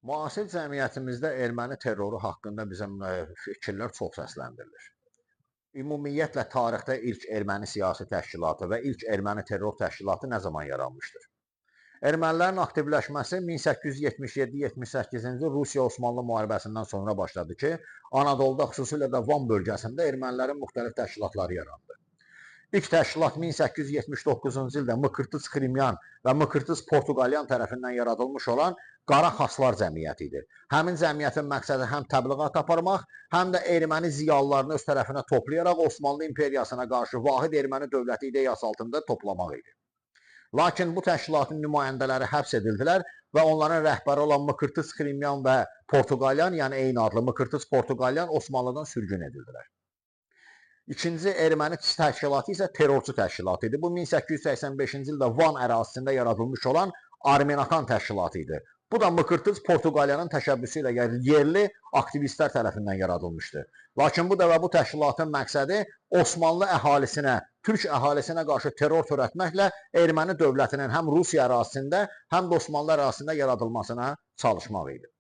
Müasir cəmiyyətimizdə erməni terroru haqqında bizim fikirlər çox səsləndirilir. Ümumiyyətlə tarixdə ilk erməni siyasi təşkilatı və ilk erməni terror təşkilatı nə zaman yaranmışdır? Ermənilərin aktivləşməsi 1877-78-ci Rusiya-Osmanlı müharibəsindən sonra başladı ki, Anadoluda, xüsusilə də Van bölgəsində ermənilərin müxtəlif təşkilatları yarandı. İlk təşkilat 1879-cu ildə Mıkırtıs Xrimyan və Mıkırtıs Portuqalyan tərəfindən yaradılmış olan Qara Xaslar Cəmiyyəti idi. Həmin cəmiyyətin məqsədi həm təbliğat aparmaq, həm də erməni ziyalılarını öz tərəfinə toplayaraq Osmanlı İmperiyasına qarşı vahid erməni dövləti ideyası altında toplamaq idi. Lakin bu təşkilatın nümayəndələri həbs edildilər və onların rəhbəri olan Mıkırtıs Xrimyan və Portuqalyan, yəni eyni adlı Mıkırtıs Portuqalyan Osmanlıdan sürgün edildilər. İkinci erməni təşkilatı isə terrorçu təşkilatı idi. Bu 1885-ci ildə Van ərazisində yaradılmış olan Armenakan təşkilatı idi. Bu da Mıkırtıs Portuqalyanın təşəbbüsü ilə yerli aktivistlər tərəfindən yaradılmışdı. Lakin bu dəfə bu təşkilatın məqsədi Osmanlı əhalisinə, türk əhalisinə qarşı terror törətməklə erməni dövlətinin həm Rusiya ərazisində, həm də Osmanlı ərazisində yaradılmasına çalışmaq idi.